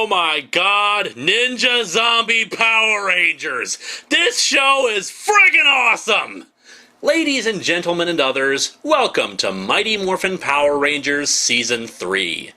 Oh my god, Ninja Zombie Power Rangers! This show is friggin' awesome! Ladies and gentlemen and others, welcome to Mighty Morphin Power Rangers Season 3.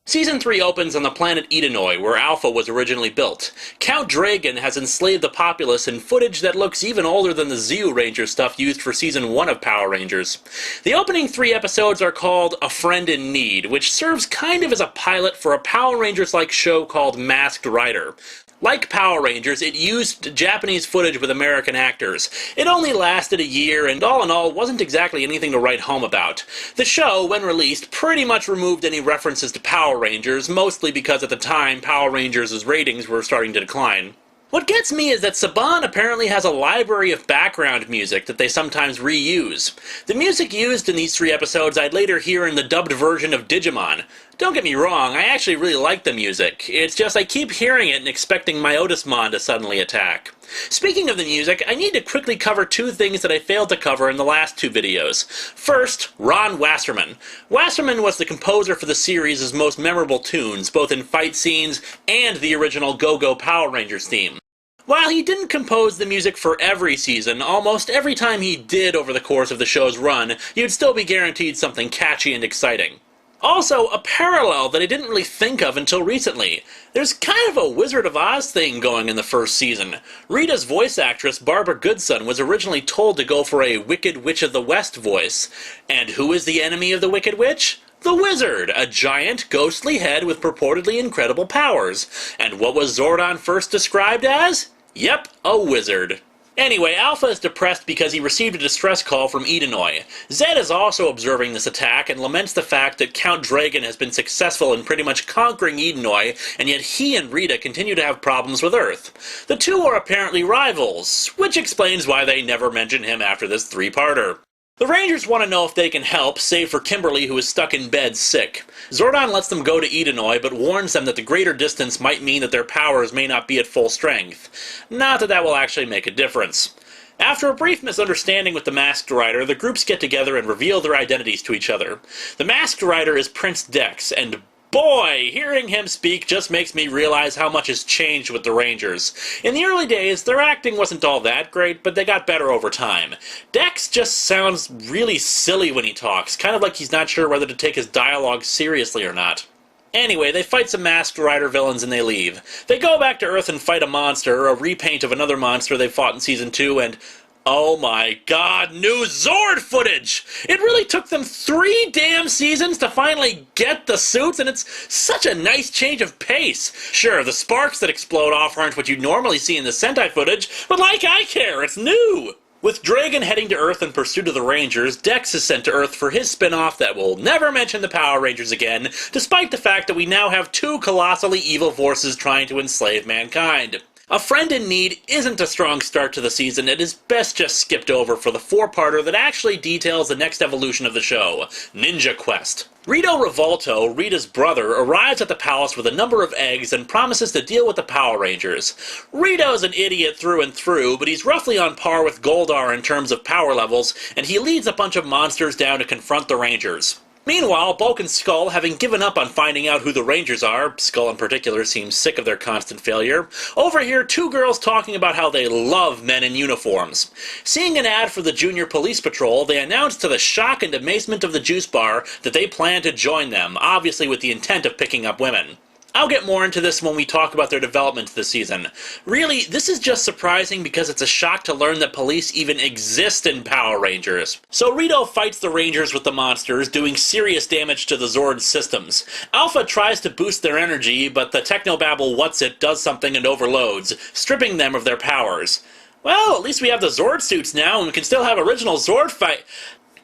Season 3 opens on the planet Edenoi, where Alpha was originally built. Count Dragon has enslaved the populace in footage that looks even older than the Zeo Ranger stuff used for Season 1 of Power Rangers. The opening 3 episodes are called A Friend in Need, which serves kind of as a pilot for a Power Rangers-like show called Masked Rider. Like Power Rangers, it used Japanese footage with American actors. It only lasted a year, and all in all, wasn't exactly anything to write home about. The show, when released, pretty much removed any references to Power Rangers, mostly because at the time, Power Rangers' ratings were starting to decline. What gets me is that Saban apparently has a library of background music that they sometimes reuse. The music used in these 3 episodes I'd later hear in the dubbed version of Digimon. Don't get me wrong, I actually really like the music. It's just I keep hearing it and expecting Myotismon to suddenly attack. Speaking of the music, I need to quickly cover 2 things that I failed to cover in the last 2 videos. First, Ron Wasserman. Wasserman was the composer for the series' most memorable tunes, both in fight scenes and the original Go-Go Power Rangers theme. While he didn't compose the music for every season, almost every time he did over the course of the show's run, you'd still be guaranteed something catchy and exciting. Also, a parallel that I didn't really think of until recently. There's kind of a Wizard of Oz thing going in the first season. Rita's voice actress, Barbara Goodson, was originally told to go for a Wicked Witch of the West voice. And who is the enemy of the Wicked Witch? The Wizard, a giant, ghostly head with purportedly incredible powers. And what was Zordon first described as? Yep, a wizard. Anyway, Alpha is depressed because he received a distress call from Edenoi. Zed is also observing this attack and laments the fact that Count Dragon has been successful in pretty much conquering Edenoi, and yet he and Rita continue to have problems with Earth. The two are apparently rivals, which explains why they never mention him after this 3-parter. The Rangers want to know if they can help, save for Kimberly, who is stuck in bed sick. Zordon lets them go to Edenoi, but warns them that the greater distance might mean that their powers may not be at full strength. Not that that will actually make a difference. After a brief misunderstanding with the Masked Rider, the groups get together and reveal their identities to each other. The Masked Rider is Prince Dex, and boy, hearing him speak just makes me realize how much has changed with the Rangers. In the early days, their acting wasn't all that great, but they got better over time. Dex just sounds really silly when he talks, kind of like he's not sure whether to take his dialogue seriously or not. Anyway, they fight some Masked Rider villains and they leave. They go back to Earth and fight a monster, a repaint of another monster they fought in Season 2, and oh my god, new Zord footage! It really took them 3 damn seasons to finally get the suits, and it's such a nice change of pace. Sure, the sparks that explode off aren't what you'd normally see in the Sentai footage, but like I care, it's new! With Dragon heading to Earth in pursuit of the Rangers, Dex is sent to Earth for his spin-off that will never mention the Power Rangers again, despite the fact that we now have 2 colossally evil forces trying to enslave mankind. A Friend in Need isn't a strong start to the season. It is best just skipped over for the 4-parter that actually details the next evolution of the show, Ninja Quest. Rito Revolto, Rita's brother, arrives at the palace with a number of eggs and promises to deal with the Power Rangers. Rito's an idiot through and through, but he's roughly on par with Goldar in terms of power levels, and he leads a bunch of monsters down to confront the Rangers. Meanwhile, Bulk and Skull, having given up on finding out who the Rangers are, Skull in particular seems sick of their constant failure, overhear 2 girls talking about how they love men in uniforms. Seeing an ad for the Junior Police Patrol, they announce to the shock and amazement of the juice bar that they plan to join them, obviously with the intent of picking up women. I'll get more into this when we talk about their development this season. Really, this is just surprising because it's a shock to learn that police even exist in Power Rangers. So Rito fights the Rangers with the monsters, doing serious damage to the Zord's systems. Alpha tries to boost their energy, but the technobabble What's-It does something and overloads, stripping them of their powers. Well, at least we have the Zord suits now, and we can still have original Zord fight.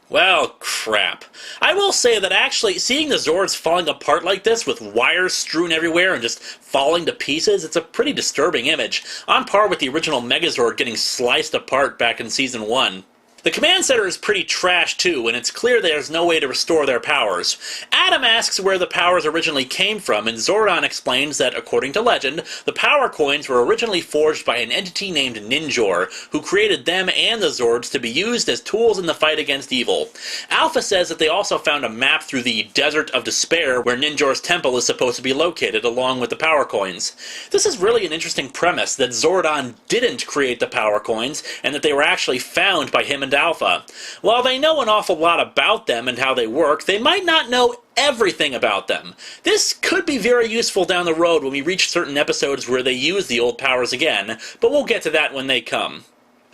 Well, crap. I will say that actually, seeing the Zords falling apart like this, with wires strewn everywhere and just falling to pieces, it's a pretty disturbing image, on par with the original Megazord getting sliced apart back in Season 1. The command center is pretty trash too, and it's clear there's no way to restore their powers. Adam asks where the powers originally came from, and Zordon explains that, according to legend, the power coins were originally forged by an entity named Ninjor, who created them and the Zords to be used as tools in the fight against evil. Alpha says that they also found a map through the Desert of Despair where Ninjor's temple is supposed to be located, along with the power coins. This is really an interesting premise, that Zordon didn't create the power coins, and that they were actually found by him and Alpha. While they know an awful lot about them and how they work, they might not know everything about them. This could be very useful down the road when we reach certain episodes where they use the old powers again, but we'll get to that when they come.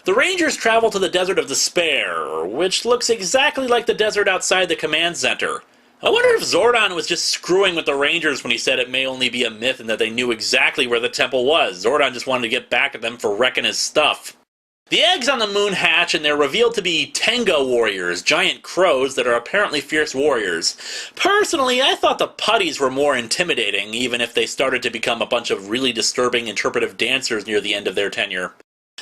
The Rangers travel to the Desert of Despair, which looks exactly like the desert outside the command center. I wonder if Zordon was just screwing with the Rangers when he said it may only be a myth and that they knew exactly where the temple was. Zordon just wanted to get back at them for wrecking his stuff. The eggs on the moon hatch, and they're revealed to be Tengo warriors, giant crows that are apparently fierce warriors. Personally, I thought the putties were more intimidating, even if they started to become a bunch of really disturbing interpretive dancers near the end of their tenure.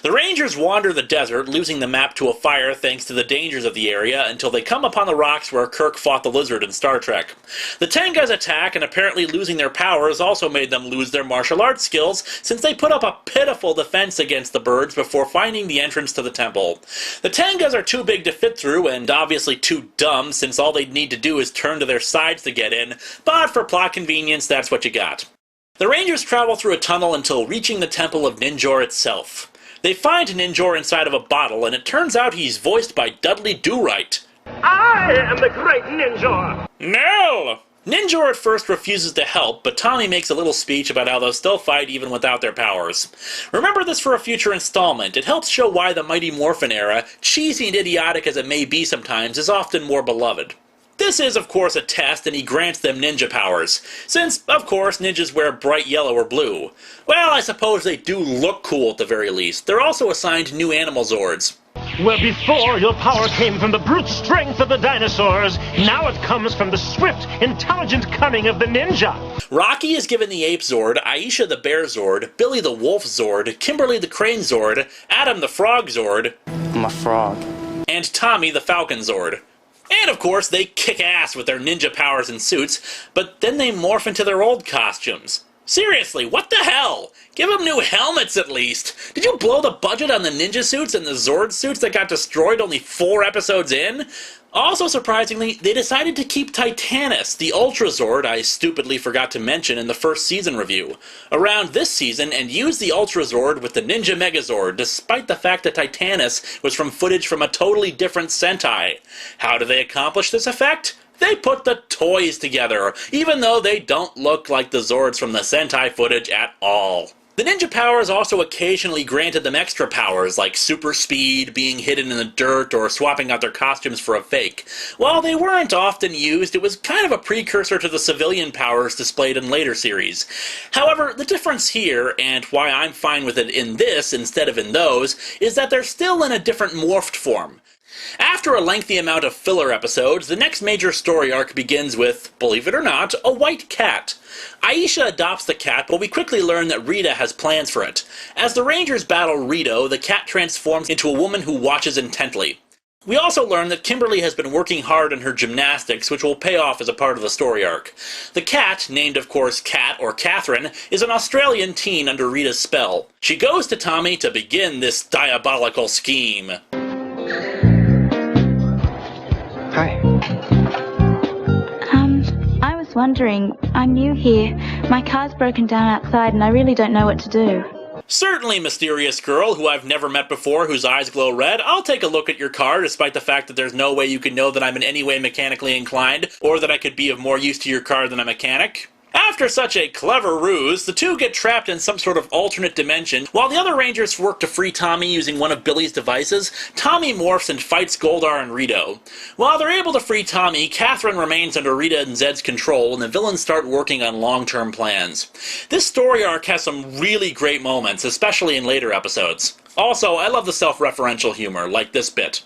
The Rangers wander the desert, losing the map to a fire thanks to the dangers of the area, until they come upon the rocks where Kirk fought the lizard in Star Trek. The Tengas attack, and apparently losing their powers also made them lose their martial arts skills, since they put up a pitiful defense against the birds before finding the entrance to the temple. The Tengas are too big to fit through, and obviously too dumb, since all they'd need to do is turn to their sides to get in, but for plot convenience, that's what you got. The Rangers travel through a tunnel until reaching the temple of Ninjor itself. They find Ninjor inside of a bottle, and it turns out he's voiced by Dudley Do-Right. I am the great Ninjor! No! Ninjor at first refuses to help, but Tommy makes a little speech about how they'll still fight even without their powers. Remember this for a future installment. It helps show why the Mighty Morphin era, cheesy and idiotic as it may be sometimes, is often more beloved. This is, of course, a test, and he grants them ninja powers, since, of course, ninjas wear bright yellow or blue. Well, I suppose they do look cool at the very least. They're also assigned new animal Zords. Where before your power came from the brute strength of the dinosaurs, now it comes from the swift, intelligent cunning of the ninja. Rocky is given the Ape Zord, Aisha the Bear Zord, Billy the Wolf Zord, Kimberly the Crane Zord, Adam the Frog Zord, I'm a frog, and Tommy the Falcon Zord. And of course, they kick ass with their ninja powers and suits, but then they morph into their old costumes. Seriously, what the hell? Give them new helmets at least. Did you blow the budget on the ninja suits and the Zord suits that got destroyed only 4 episodes in? Also surprisingly, they decided to keep Titanus, the Ultra Zord I stupidly forgot to mention in the first season review, around this season and use the Ultra Zord with the Ninja Megazord, despite the fact that Titanus was from footage from a totally different Sentai. How do they accomplish this effect? They put the toys together, even though they don't look like the Zords from the Sentai footage at all. The ninja powers also occasionally granted them extra powers, like super speed, being hidden in the dirt, or swapping out their costumes for a fake. While they weren't often used, it was kind of a precursor to the civilian powers displayed in later series. However, the difference here, and why I'm fine with it in this instead of in those, is that they're still in a different morphed form. After a lengthy amount of filler episodes, the next major story arc begins with, believe it or not, a white cat. Aisha adopts the cat, but we quickly learn that Rita has plans for it. As the Rangers battle Rito, the cat transforms into a woman who watches intently. We also learn that Kimberly has been working hard on her gymnastics, which will pay off as a part of the story arc. The cat, named of course Cat or Catherine, is an Australian teen under Rita's spell. She goes to Tommy to begin this diabolical scheme. Hi. I was wondering, I'm new here. My car's broken down outside and I really don't know what to do. Certainly, mysterious girl who I've never met before, whose eyes glow red, I'll take a look at your car, despite the fact that there's no way you can know that I'm in any way mechanically inclined, or that I could be of more use to your car than a mechanic. After such a clever ruse, the two get trapped in some sort of alternate dimension. While the other Rangers work to free Tommy using one of Billy's devices, Tommy morphs and fights Goldar and Rito. While they're able to free Tommy, Catherine remains under Rita and Zed's control, and the villains start working on long-term plans. This story arc has some really great moments, especially in later episodes. Also, I love the self-referential humor, like this bit.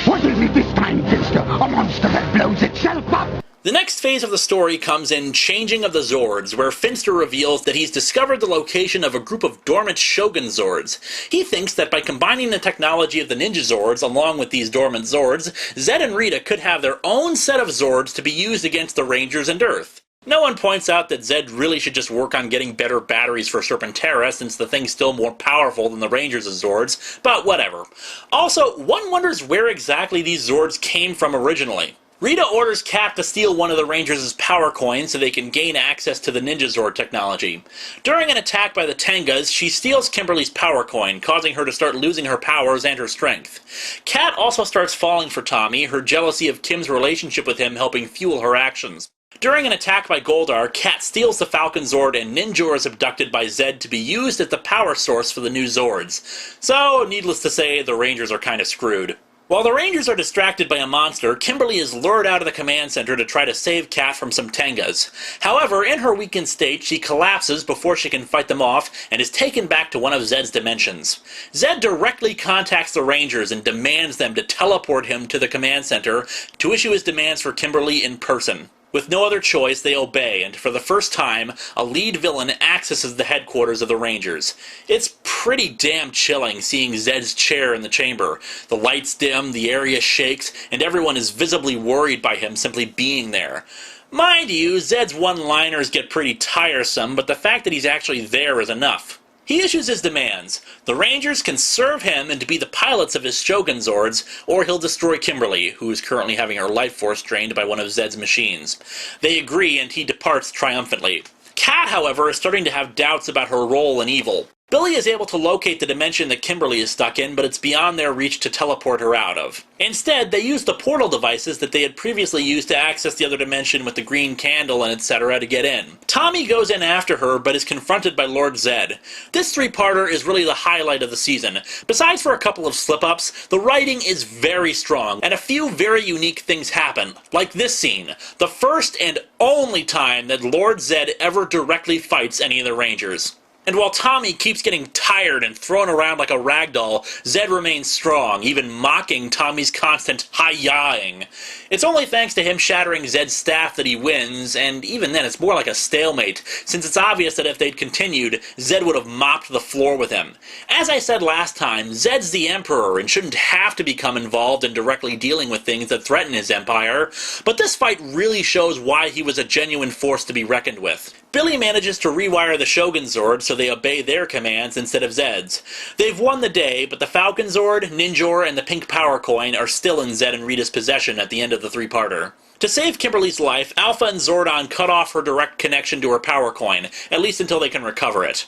What is it this time, Finster? A monster that blows itself up? The next phase of the story comes in Changing of the Zords, where Finster reveals that he's discovered the location of a group of dormant Shogun Zords. He thinks that by combining the technology of the Ninja Zords along with these dormant Zords, Zed and Rita could have their own set of Zords to be used against the Rangers and Earth. No one points out that Zed really should just work on getting better batteries for Serpentera, since the thing's still more powerful than the Rangers' Zords, but whatever. Also, one wonders where exactly these Zords came from originally. Rita orders Cat to steal one of the Rangers' power coins so they can gain access to the Ninja Zord technology. During an attack by the Tengas, she steals Kimberly's power coin, causing her to start losing her powers and her strength. Cat also starts falling for Tommy, her jealousy of Kim's relationship with him helping fuel her actions. During an attack by Goldar, Cat steals the Falcon Zord and Ninjor is abducted by Zed to be used as the power source for the new Zords. So, needless to say, the Rangers are kinda screwed. While the Rangers are distracted by a monster, Kimberly is lured out of the command center to try to save Cat from some Tengas. However, in her weakened state, she collapses before she can fight them off and is taken back to one of Zed's dimensions. Zed directly contacts the Rangers and demands them to teleport him to the command center to issue his demands for Kimberly in person. With no other choice, they obey, and for the first time, a lead villain accesses the headquarters of the Rangers. It's pretty damn chilling seeing Zed's chair in the chamber. The lights dim, the area shakes, and everyone is visibly worried by him simply being there. Mind you, Zed's one-liners get pretty tiresome, but the fact that he's actually there is enough. He issues his demands. The Rangers can serve him and to be the pilots of his Shogun Zords, or he'll destroy Kimberly, who is currently having her life force drained by one of Zed's machines. They agree, and he departs triumphantly. Cat, however, is starting to have doubts about her role in evil. Billy is able to locate the dimension that Kimberly is stuck in, but it's beyond their reach to teleport her out of. Instead, they use the portal devices that they had previously used to access the other dimension with the green candle and etc. to get in. Tommy goes in after her, but is confronted by Lord Zed. This three-parter is really the highlight of the season. Besides for a couple of slip-ups, the writing is very strong, and a few very unique things happen, like this scene, the first and only time that Lord Zed ever directly fights any of the Rangers. And while Tommy keeps getting tired and thrown around like a ragdoll, Zed remains strong, even mocking Tommy's constant hi-yahing. It's only thanks to him shattering Zed's staff that he wins, and even then it's more like a stalemate, since it's obvious that if they'd continued, Zed would have mopped the floor with him. As I said last time, Zed's the Emperor and shouldn't have to become involved in directly dealing with things that threaten his empire, but this fight really shows why he was a genuine force to be reckoned with. Billy manages to rewire the Shogun Zord so they obey their commands instead of Zed's. They've won the day, but the Falcon Zord, Ninjor, and the Pink Power Coin are still in Zed and Rita's possession at the end of the three-parter. To save Kimberly's life, Alpha and Zordon cut off her direct connection to her power coin, at least until they can recover it.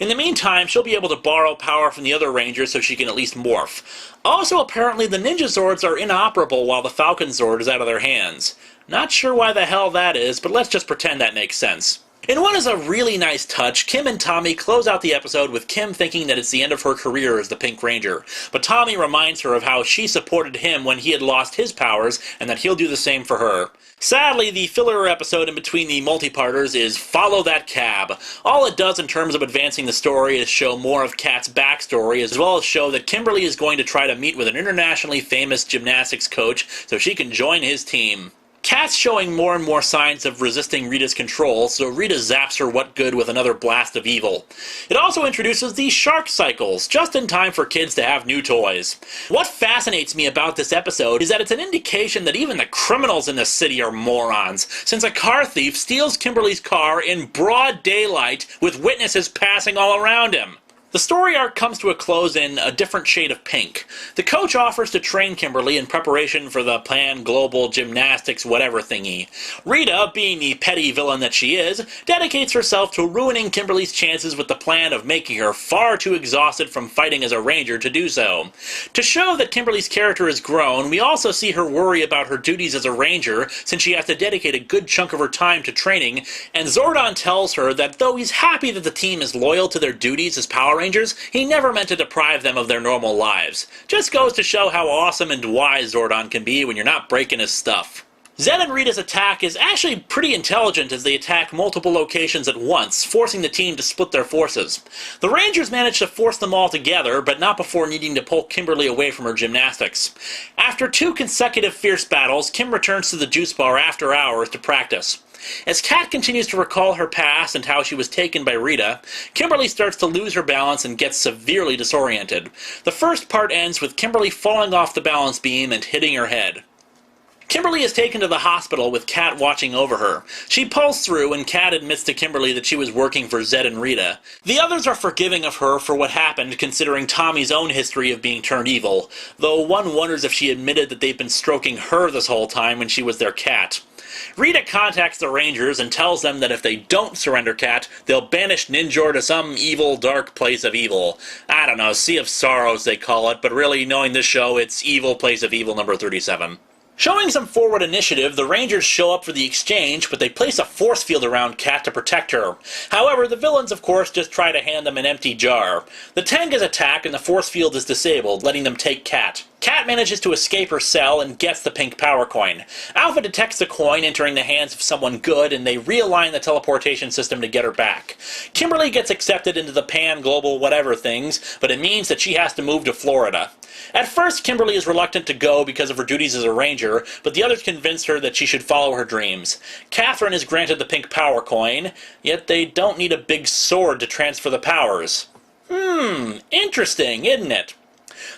In the meantime, she'll be able to borrow power from the other Rangers so she can at least morph. Also, apparently the Ninja Zords are inoperable while the Falcon Zord is out of their hands. Not sure why the hell that is, but let's just pretend that makes sense. In what is a really nice touch, Kim and Tommy close out the episode with Kim thinking that it's the end of her career as the Pink Ranger, but Tommy reminds her of how she supported him when he had lost his powers and that he'll do the same for her. Sadly, the filler episode in between the multi-parters is Follow That Cab. All it does in terms of advancing the story is show more of Kat's backstory, as well as show that Kimberly is going to try to meet with an internationally famous gymnastics coach so she can join his team. Kat's showing more and more signs of resisting Rita's control, so Rita zaps her what good with another blast of evil. It also introduces the shark cycles, just in time for kids to have new toys. What fascinates me about this episode is that it's an indication that even the criminals in this city are morons, since a car thief steals Kimberly's car in broad daylight with witnesses passing all around him. The story arc comes to a close in a different shade of pink. The coach offers to train Kimberly in preparation for the Pan Global Gymnastics whatever thingy. Rita, being the petty villain that she is, dedicates herself to ruining Kimberly's chances with the plan of making her far too exhausted from fighting as a ranger to do so. To show that Kimberly's character has grown, we also see her worry about her duties as a ranger since she has to dedicate a good chunk of her time to training, and Zordon tells her that though he's happy that the team is loyal to their duties as Power Rangers, he never meant to deprive them of their normal lives. Just goes to show how awesome and wise Zordon can be when you're not breaking his stuff. Zed and Rita's attack is actually pretty intelligent as they attack multiple locations at once, forcing the team to split their forces. The Rangers manage to force them all together, but not before needing to pull Kimberly away from her gymnastics. After 2 consecutive fierce battles, Kim returns to the juice bar after hours to practice. As Kat continues to recall her past and how she was taken by Rita, Kimberly starts to lose her balance and gets severely disoriented. The first part ends with Kimberly falling off the balance beam and hitting her head. Kimberly is taken to the hospital with Kat watching over her. She pulls through and Kat admits to Kimberly that she was working for Zed and Rita. The others are forgiving of her for what happened considering Tommy's own history of being turned evil, though one wonders if she admitted that they've been stroking her this whole time when she was their cat. Rita contacts the Rangers and tells them that if they don't surrender Kat, they'll banish Ninjor to some evil, dark place of evil. I don't know, Sea of Sorrows they call it, but really, knowing this show, it's Evil Place of Evil number 37. Showing some forward initiative, the Rangers show up for the exchange, but they place a force field around Kat to protect her. However, the villains, of course, just try to hand them an empty jar. The Tengas attack and the force field is disabled, letting them take Kat. Kat manages to escape her cell and gets the pink power coin. Alpha detects the coin entering the hands of someone good, and they realign the teleportation system to get her back. Kimberly gets accepted into the Pan Global whatever things, but it means that she has to move to Florida. At first, Kimberly is reluctant to go because of her duties as a ranger, but the others convince her that she should follow her dreams. Catherine is granted the pink power coin, yet they don't need a big sword to transfer the powers. Interesting, isn't it?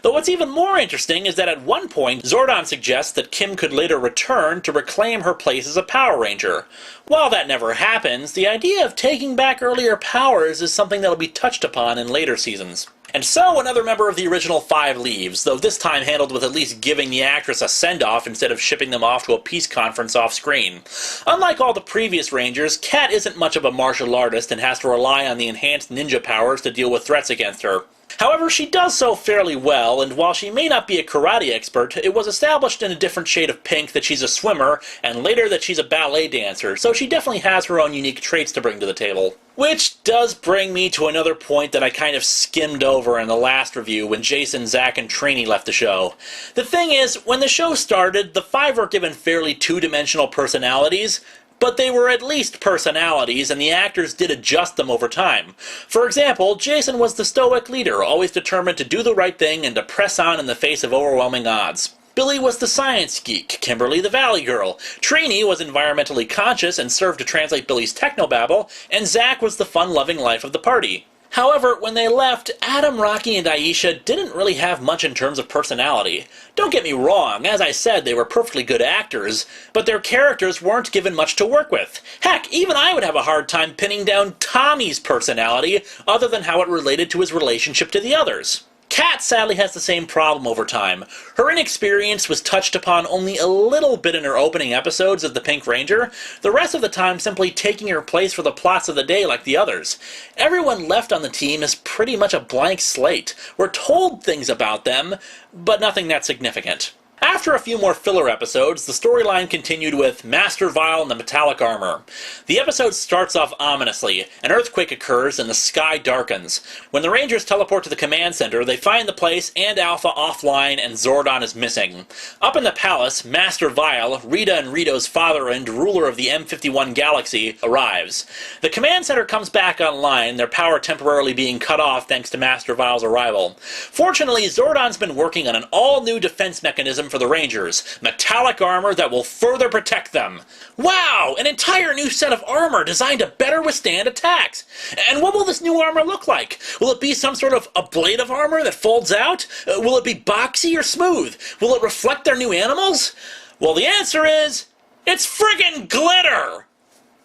Though what's even more interesting is that at one point, Zordon suggests that Kim could later return to reclaim her place as a Power Ranger. While that never happens, the idea of taking back earlier powers is something that'll be touched upon in later seasons. And so another member of the original 5 leaves, though this time handled with at least giving the actress a send-off instead of shipping them off to a peace conference off-screen. Unlike all the previous Rangers, Kat isn't much of a martial artist and has to rely on the enhanced ninja powers to deal with threats against her. However, she does so fairly well, and while she may not be a karate expert, it was established in a different shade of pink that she's a swimmer, and later that she's a ballet dancer, so she definitely has her own unique traits to bring to the table. Which does bring me to another point that I kind of skimmed over in the last review when Jason, Zach, and Trini left the show. The thing is, when the show started, the 5 were given fairly two-dimensional personalities, but they were at least personalities, and the actors did adjust them over time. For example, Jason was the stoic leader, always determined to do the right thing and to press on in the face of overwhelming odds. Billy was the science geek, Kimberly the valley girl, Trini was environmentally conscious and served to translate Billy's technobabble, and Zach was the fun-loving life of the party. However, when they left, Adam, Rocky, and Aisha didn't really have much in terms of personality. Don't get me wrong, as I said, they were perfectly good actors, but their characters weren't given much to work with. Heck, even I would have a hard time pinning down Tommy's personality, other than how it related to his relationship to the others. Kat sadly has the same problem over time. Her inexperience was touched upon only a little bit in her opening episodes as the Pink Ranger, the rest of the time simply taking her place for the plots of the day like the others. Everyone left on the team is pretty much a blank slate. We're told things about them, but nothing that significant. After a few more filler episodes, the storyline continued with Master Vile and the Metallic Armor. The episode starts off ominously. An earthquake occurs and the sky darkens. When the Rangers teleport to the command center, they find the place and Alpha offline and Zordon is missing. Up in the palace, Master Vile, Rita and Rito's father and ruler of the M51 galaxy, arrives. The command center comes back online, their power temporarily being cut off thanks to Master Vile's arrival. Fortunately, Zordon's been working on an all-new defense mechanism for the Rangers, metallic armor that will further protect them. Wow! An entire new set of armor designed to better withstand attacks! And what will this new armor look like? Will it be some sort of ablative armor that folds out? Will it be boxy or smooth? Will it reflect their new animals? Well, the answer is, it's friggin' glitter!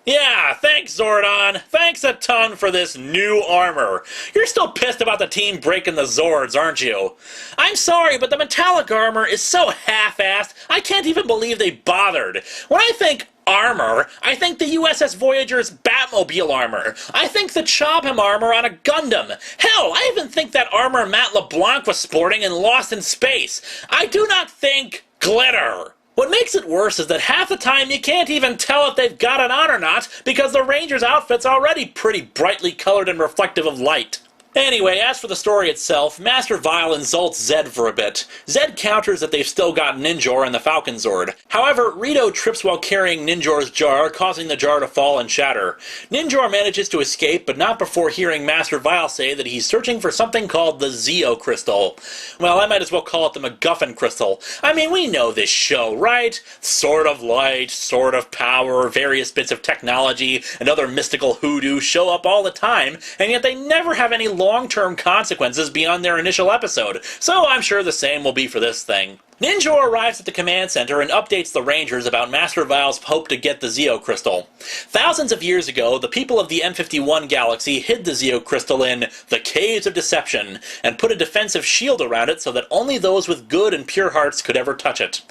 Yeah, thanks, Zordon. Thanks a ton for this new armor. You're still pissed about the team breaking the Zords, aren't you? I'm sorry, but the metallic armor is so half-assed, I can't even believe they bothered. When I think armor, I think the USS Voyager's Batmobile armor. I think the Chobham armor on a Gundam. Hell, I even think that armor Matt LeBlanc was sporting in Lost in Space. I do not think glitter. What makes it worse is that half the time you can't even tell if they've got it on or not because the Rangers' outfit's already pretty brightly colored and reflective of light. Anyway, as for the story itself, Master Vile insults Zed for a bit. Zed counters that they've still got Ninjor and the Falcon Zord. However, Rito trips while carrying Ninjor's jar, causing the jar to fall and shatter. Ninjor manages to escape, but not before hearing Master Vile say that he's searching for something called the Zeo Crystal. Well, I might as well call it the MacGuffin Crystal. I mean, we know this show, right? Sword of light, sword of power, various bits of technology, and other mystical hoodoo show up all the time, and yet they never have any long-term consequences beyond their initial episode, so I'm sure the same will be for this thing. Ninjor arrives at the command center and updates the Rangers about Master Vile's hope to get the Zeo Crystal. Thousands of years ago, the people of the M51 galaxy hid the Zeo Crystal in the Caves of Deception and put a defensive shield around it so that only those with good and pure hearts could ever touch it.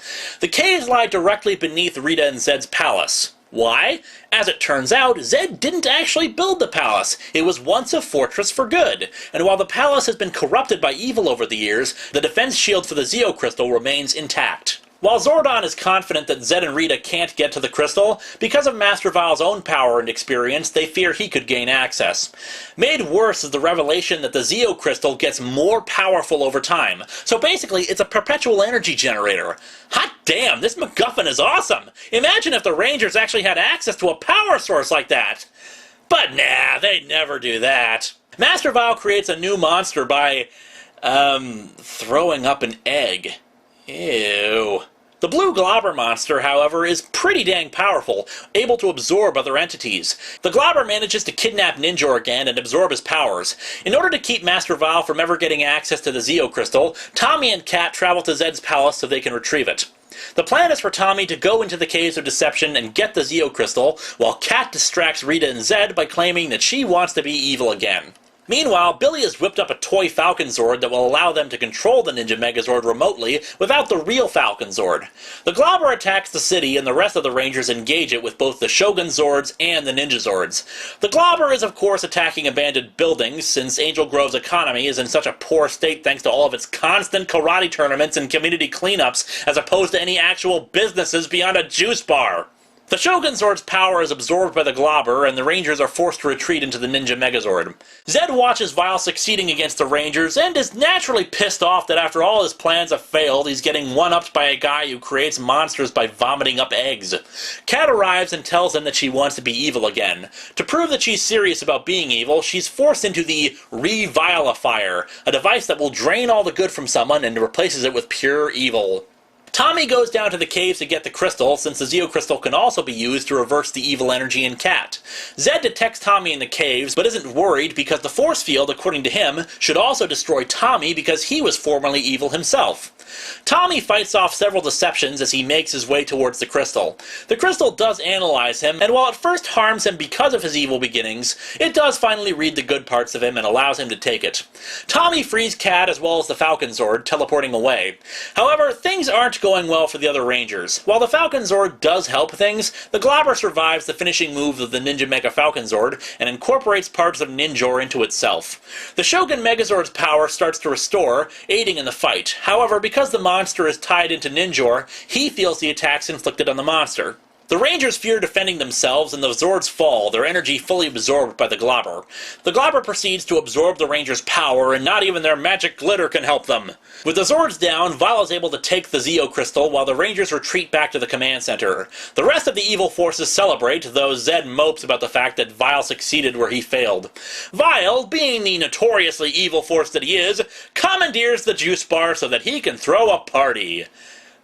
The caves lie directly beneath Rita and Zed's palace. Why? As it turns out, Zed didn't actually build the palace. It was once a fortress for good. And while the palace has been corrupted by evil over the years, the defense shield for the Zeo Crystal remains intact. While Zordon is confident that Zed and Rita can't get to the crystal, because of Master Vile's own power and experience, they fear he could gain access. Made worse is the revelation that the Zeo Crystal gets more powerful over time. So basically, it's a perpetual energy generator. Hot damn, this MacGuffin is awesome! Imagine if the Rangers actually had access to a power source like that! But nah, they'd never do that. Master Vile creates a new monster by, throwing up an egg. Ew. The blue Globber monster, however, is pretty dang powerful, able to absorb other entities. The Globber manages to kidnap Ninjor again and absorb his powers. In order to keep Master Vile from ever getting access to the Zeo Crystal, Tommy and Kat travel to Zed's palace so they can retrieve it. The plan is for Tommy to go into the Caves of Deception and get the Zeo Crystal, while Kat distracts Rita and Zed by claiming that she wants to be evil again. Meanwhile, Billy has whipped up a toy Falcon Zord that will allow them to control the Ninja Megazord remotely without the real Falcon Zord. The Globber attacks the city and the rest of the Rangers engage it with both the Shogun Zords and the Ninja Zords. The Globber is of course attacking abandoned buildings since Angel Grove's economy is in such a poor state thanks to all of its constant karate tournaments and community cleanups as opposed to any actual businesses beyond a juice bar. The Shogun Zord's power is absorbed by the Globber, and the Rangers are forced to retreat into the Ninja Megazord. Zed watches Vile succeeding against the Rangers, and is naturally pissed off that after all his plans have failed, he's getting one-upped by a guy who creates monsters by vomiting up eggs. Kat arrives and tells him that she wants to be evil again. To prove that she's serious about being evil, she's forced into the Revilifier, a device that will drain all the good from someone and replaces it with pure evil. Tommy goes down to the caves to get the crystal, since the Zeo Crystal can also be used to reverse the evil energy in Kat. Zed detects Tommy in the caves, but isn't worried because the force field, according to him, should also destroy Tommy because he was formerly evil himself. Tommy fights off several deceptions as he makes his way towards the crystal. The crystal does analyze him, and while it first harms him because of his evil beginnings, it does finally read the good parts of him and allows him to take it. Tommy frees Kat as well as the Falcon Zord, teleporting away. However, things aren't going well for the other Rangers. While the Falcon Zord does help things, the Globber survives the finishing move of the Ninja Mega Falcon Zord and incorporates parts of Ninjor into itself. The Shogun Megazord's power starts to restore, aiding in the fight. However, because the monster is tied into Ninjor, he feels the attacks inflicted on the monster. The Rangers fear defending themselves, and the Zords fall, their energy fully absorbed by the Globber. The Globber proceeds to absorb the Rangers' power, and not even their magic glitter can help them. With the Zords down, Vile is able to take the Zeo Crystal, while the Rangers retreat back to the command center. The rest of the evil forces celebrate, though Zed mopes about the fact that Vile succeeded where he failed. Vile, being the notoriously evil force that he is, commandeers the juice bar so that he can throw a party.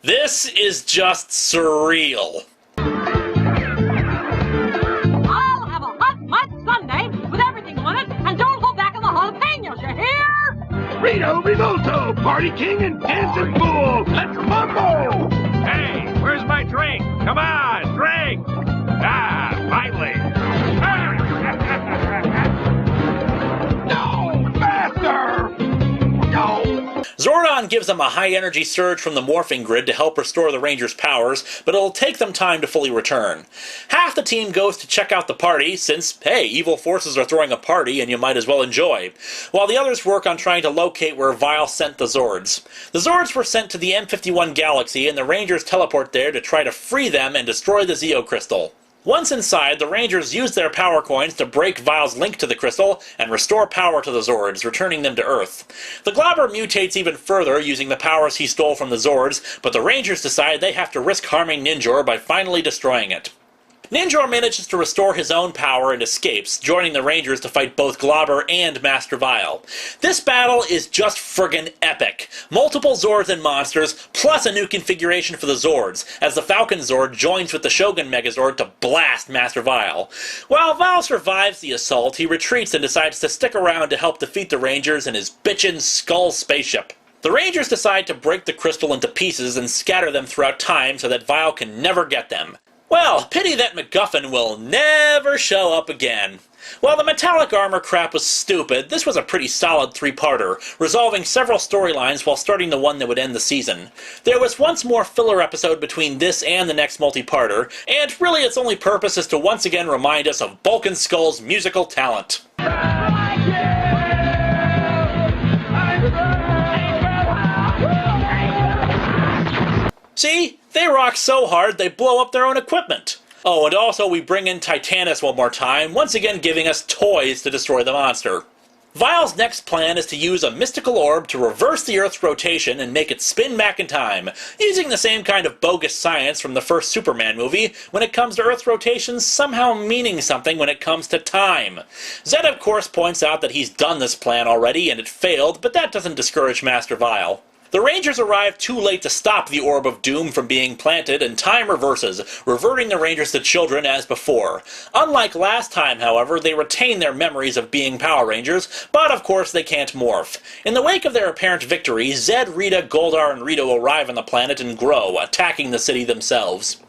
This is just surreal. I'll have a hot sundae with everything on it, and don't hold back on the jalapenos, you hear? Rito Revolto, party king and dancing fool. Let's mambo. Hey, where's my drink? Come on, drink! Ah, finally! Zordon gives them a high-energy surge from the morphing grid to help restore the Rangers' powers, but it'll take them time to fully return. Half the team goes to check out the party, since, hey, evil forces are throwing a party and you might as well enjoy, while the others work on trying to locate where Vile sent the Zords. The Zords were sent to the M51 galaxy, and the Rangers teleport there to try to free them and destroy the Zeo Crystal. Once inside, the Rangers use their power coins to break Vile's link to the crystal and restore power to the Zords, returning them to Earth. The Globber mutates even further using the powers he stole from the Zords, but the Rangers decide they have to risk harming Ninjor by finally destroying it. Ninjor manages to restore his own power and escapes, joining the Rangers to fight both Globber and Master Vile. This battle is just friggin' epic. Multiple Zords and monsters, plus a new configuration for the Zords, as the Falcon Zord joins with the Shogun Megazord to blast Master Vile. While Vile survives the assault, he retreats and decides to stick around to help defeat the Rangers in his bitchin' Skull spaceship. The Rangers decide to break the crystal into pieces and scatter them throughout time so that Vile can never get them. Well, pity that MacGuffin will never show up again. While the metallic armor crap was stupid, this was a pretty solid three-parter, resolving several storylines while starting the one that would end the season. There was once more filler episode between this and the next multi-parter, and really its only purpose is to once again remind us of Bulk and Skull's musical talent. See? They rock so hard they blow up their own equipment. Oh, and also we bring in Titanus one more time, once again giving us toys to destroy the monster. Vile's next plan is to use a mystical orb to reverse the Earth's rotation and make it spin back in time, using the same kind of bogus science from the first Superman movie when it comes to Earth's rotation somehow meaning something when it comes to time. Zed of course points out that he's done this plan already and it failed, but that doesn't discourage Master Vile. The Rangers arrive too late to stop the Orb of Doom from being planted, and time reverses, reverting the Rangers to children as before. Unlike last time, however, they retain their memories of being Power Rangers, but of course they can't morph. In the wake of their apparent victory, Zed, Rita, Goldar, and Rito arrive on the planet and grow, attacking the city themselves.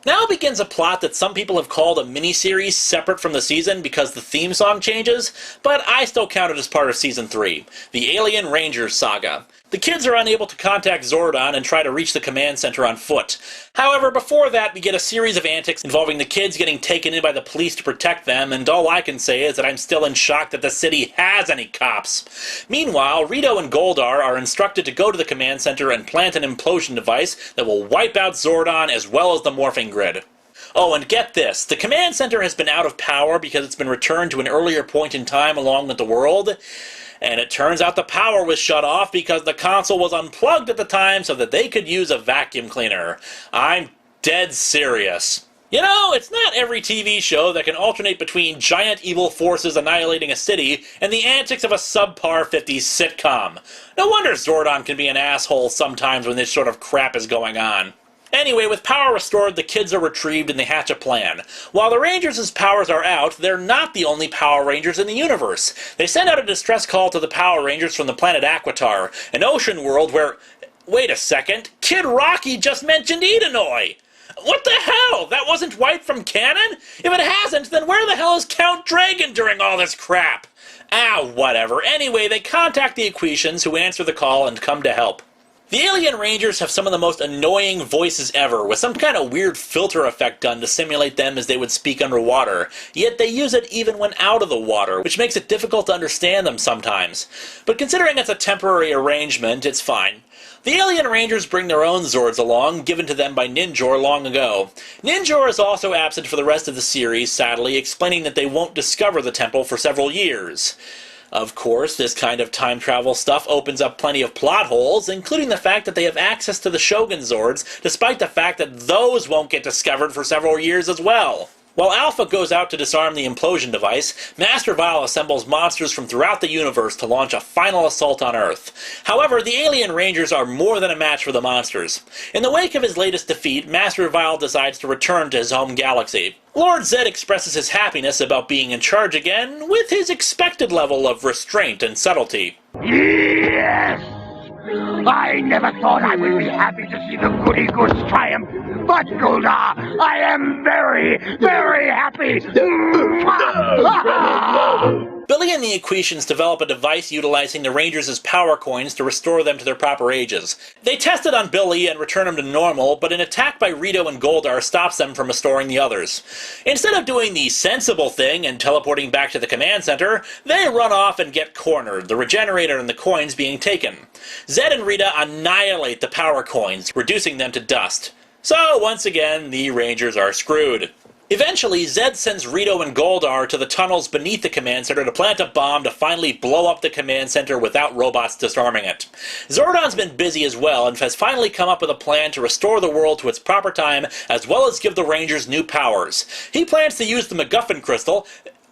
Now begins a plot that some people have called a miniseries separate from the season because the theme song changes, but I still count it as part of Season 3, the Alien Rangers saga. The kids are unable to contact Zordon and try to reach the command center on foot. However, before that, we get a series of antics involving the kids getting taken in by the police to protect them, and all I can say is that I'm still in shock that the city has any cops. Meanwhile, Rito and Goldar are instructed to go to the command center and plant an implosion device that will wipe out Zordon as well as the morphing grid. Oh, and get this, the command center has been out of power because it's been returned to an earlier point in time along with the world. And it turns out the power was shut off because the console was unplugged at the time so that they could use a vacuum cleaner. I'm dead serious. You know, it's not every TV show that can alternate between giant evil forces annihilating a city and the antics of a subpar 50s sitcom. No wonder Zordon can be an asshole sometimes when this sort of crap is going on. Anyway, with power restored, the kids are retrieved and they hatch a plan. While the Rangers' powers are out, they're not the only Power Rangers in the universe. They send out a distress call to the Power Rangers from the planet Aquitar, an ocean world where... Wait a second, Kid Rocky just mentioned Edenoi! What the hell? That wasn't wiped from canon? If it hasn't, then where the hell is Count Dragon during all this crap? Whatever. Anyway, they contact the Equitians, who answer the call and come to help. The Alien Rangers have some of the most annoying voices ever, with some kind of weird filter effect done to simulate them as they would speak underwater, yet they use it even when out of the water, which makes it difficult to understand them sometimes. But considering it's a temporary arrangement, it's fine. The Alien Rangers bring their own Zords along, given to them by Ninjor long ago. Ninjor is also absent for the rest of the series, sadly, explaining that they won't discover the temple for several years. Of course, this kind of time travel stuff opens up plenty of plot holes, including the fact that they have access to the Shogun Zords, despite the fact that those won't get discovered for several years as well. While Alpha goes out to disarm the implosion device, Master Vile assembles monsters from throughout the universe to launch a final assault on Earth. However, the Alien Rangers are more than a match for the monsters. In the wake of his latest defeat, Master Vile decides to return to his home galaxy. Lord Zed expresses his happiness about being in charge again, with his expected level of restraint and subtlety. Yes! I never thought I would be happy to see the goody goods triumph, but Goldar, I am very, very happy! Billy and the Equations develop a device utilizing the Rangers' power coins to restore them to their proper ages. They test it on Billy and return him to normal, but an attack by Rito and Goldar stops them from restoring the others. Instead of doing the sensible thing and teleporting back to the command center, they run off and get cornered, the regenerator and the coins being taken. Zed and Rita annihilate the power coins, reducing them to dust. So, once again, the Rangers are screwed. Eventually, Zed sends Rito and Goldar to the tunnels beneath the command center to plant a bomb to finally blow up the command center without robots disarming it. Zordon's been busy as well and has finally come up with a plan to restore the world to its proper time as well as give the Rangers new powers. He plans to use the MacGuffin crystal.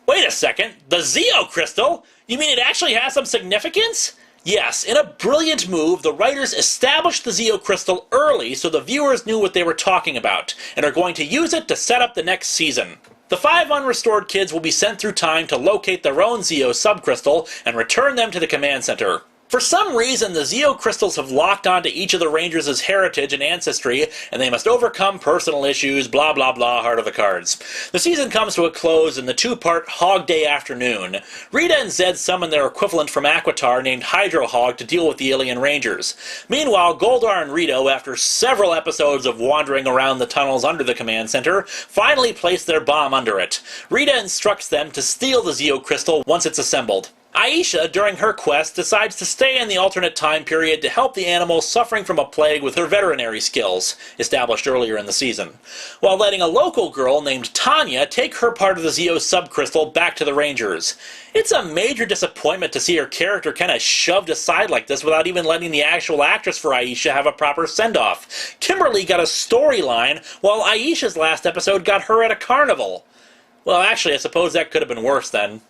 Wait a second, the Zeo crystal? You mean it actually has some significance? Yes, in a brilliant move, the writers established the Zeo Crystal early so the viewers knew what they were talking about, and are going to use it to set up the next season. The 5 unrestored kids will be sent through time to locate their own Zeo subcrystal and return them to the command center. For some reason, the Zeo crystals have locked onto each of the Rangers' heritage and ancestry, and they must overcome personal issues, blah blah blah, heart of the cards. The season comes to a close in the 2-part Hog Day afternoon. Rita and Zed summon their equivalent from Aquitar named Hydro Hog to deal with the alien Rangers. Meanwhile, Goldar and Rito, after several episodes of wandering around the tunnels under the command center, finally place their bomb under it. Rita instructs them to steal the Zeo crystal once it's assembled. Aisha, during her quest, decides to stay in the alternate time period to help the animals suffering from a plague with her veterinary skills, established earlier in the season, while letting a local girl named Tanya take her part of the Zeo subcrystal back to the Rangers. It's a major disappointment to see her character kinda shoved aside like this without even letting the actual actress for Aisha have a proper send-off. Kimberly got a storyline, while Aisha's last episode got her at a carnival. Well, actually, I suppose that could have been worse then.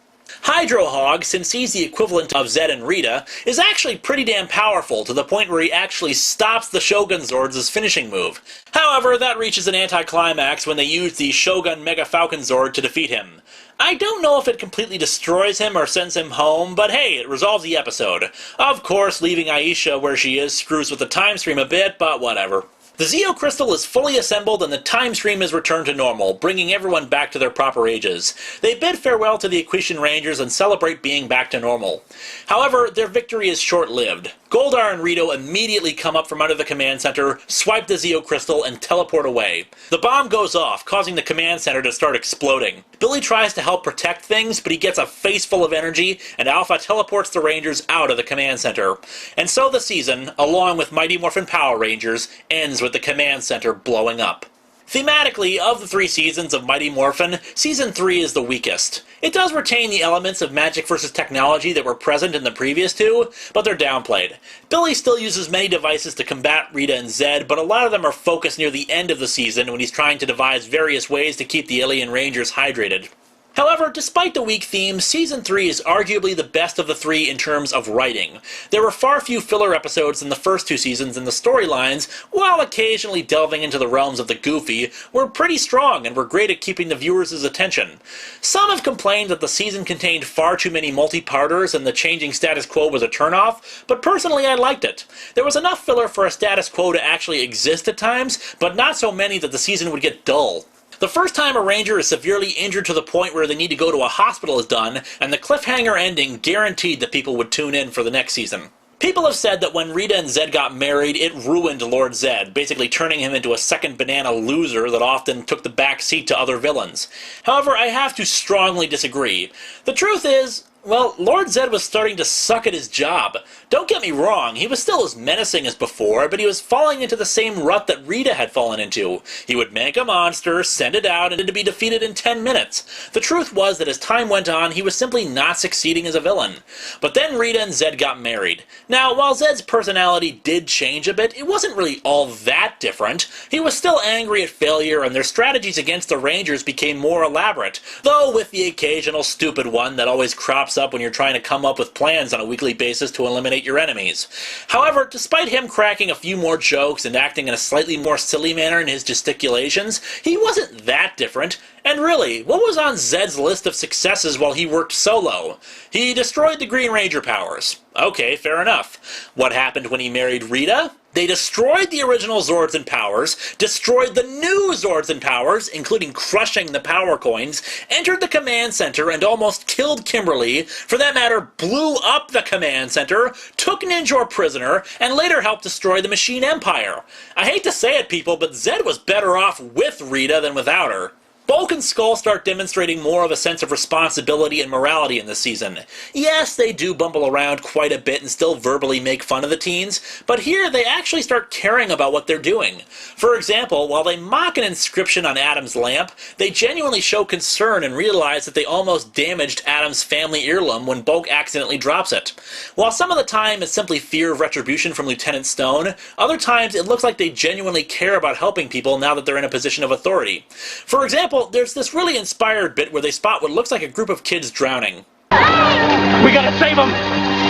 Hydro Hog, since he's the equivalent of Zed and Rita, is actually pretty damn powerful to the point where he actually stops the Shogun Zords' finishing move. However, that reaches an anticlimax when they use the Shogun Mega Falcon Zord to defeat him. I don't know if it completely destroys him or sends him home, but hey, it resolves the episode. Of course, leaving Aisha where she is screws with the time stream a bit, but whatever. The Zeo Crystal is fully assembled and the time stream is returned to normal, bringing everyone back to their proper ages. They bid farewell to the Equation Rangers and celebrate being back to normal. However, their victory is short-lived. Goldar and Rito immediately come up from under the command center, swipe the Zeo Crystal, and teleport away. The bomb goes off, causing the command center to start exploding. Billy tries to help protect things, but he gets a face full of energy, and Alpha teleports the Rangers out of the command center. And so the season, along with Mighty Morphin Power Rangers, ends with the command center blowing up. Thematically, of the 3 seasons of Mighty Morphin, Season 3 is the weakest. It does retain the elements of magic versus technology that were present in the previous 2, but they're downplayed. Billy still uses many devices to combat Rita and Zed, but a lot of them are focused near the end of the season when he's trying to devise various ways to keep the alien Rangers hydrated. However, despite the weak theme, Season 3 is arguably the best of the 3 in terms of writing. There were far few filler episodes than the first 2 seasons, and the storylines, while occasionally delving into the realms of the goofy, were pretty strong and were great at keeping the viewers' attention. Some have complained that the season contained far too many multi-parters and the changing status quo was a turnoff, but personally I liked it. There was enough filler for a status quo to actually exist at times, but not so many that the season would get dull. The first time a Ranger is severely injured to the point where they need to go to a hospital is done, and the cliffhanger ending guaranteed that people would tune in for the next season. People have said that when Rita and Zed got married, it ruined Lord Zed, basically turning him into a second banana loser that often took the back seat to other villains. However, I have to strongly disagree. The truth is, well, Lord Zed was starting to suck at his job. Don't get me wrong, he was still as menacing as before, but he was falling into the same rut that Rita had fallen into. He would make a monster, send it out, and it would be defeated in 10 minutes. The truth was that as time went on, he was simply not succeeding as a villain. But then Rita and Zed got married. Now, while Zed's personality did change a bit, it wasn't really all that different. He was still angry at failure, and their strategies against the Rangers became more elaborate, though with the occasional stupid one that always crops up when you're trying to come up with plans on a weekly basis to eliminate your enemies. However, despite him cracking a few more jokes and acting in a slightly more silly manner in his gesticulations, he wasn't that different, And really, what was on Zed's list of successes while he worked solo? He destroyed the Green Ranger powers. Okay, fair enough. What happened when he married Rita? They destroyed the original Zords and powers, destroyed the new Zords and powers, including crushing the power coins, entered the command center and almost killed Kimberly, for that matter blew up the command center, took Ninjor prisoner, and later helped destroy the Machine Empire. I hate to say it, people, but Zed was better off with Rita than without her. Bulk and Skull start demonstrating more of a sense of responsibility and morality in this season. Yes, they do bumble around quite a bit and still verbally make fun of the teens, but here they actually start caring about what they're doing. For example, while they mock an inscription on Adam's lamp, they genuinely show concern and realize that they almost damaged Adam's family heirloom when Bulk accidentally drops it. While some of the time it's simply fear of retribution from Lieutenant Stone, other times it looks like they genuinely care about helping people now that they're in a position of authority. For example, there's this really inspired bit where they spot what looks like a group of kids drowning. We gotta save him!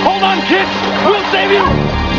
Hold on, kids! We'll save you!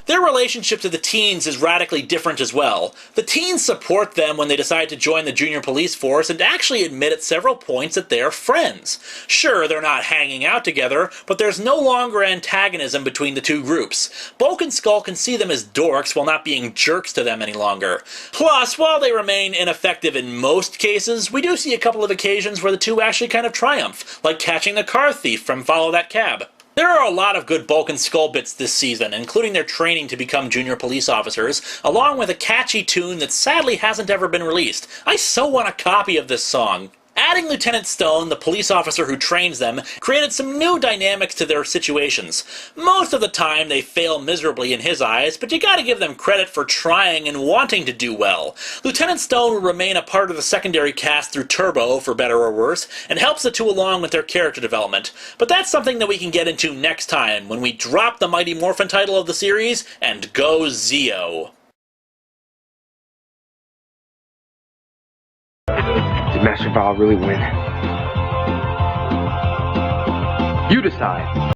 Their relationship to the teens is radically different as well. The teens support them when they decide to join the junior police force and actually admit at several points that they're friends. Sure, they're not hanging out together, but there's no longer antagonism between the two groups. Bulk and Skull can see them as dorks while not being jerks to them any longer. Plus, while they remain ineffective in most cases, we do see a couple of occasions where the two actually kind of triumph, like catching the car thief from Follow That Cab. There are a lot of good Bulk and Skull bits this season, including their training to become junior police officers, along with a catchy tune that sadly hasn't ever been released. I so want a copy of this song. Adding Lieutenant Stone, the police officer who trains them, created some new dynamics to their situations. Most of the time they fail miserably in his eyes, but you gotta give them credit for trying and wanting to do well. Lieutenant Stone will remain a part of the secondary cast through Turbo, for better or worse, and helps the two along with their character development. But that's something that we can get into next time, when we drop the Mighty Morphin title of the series and go Zeo. Did Master Val really win? You decide.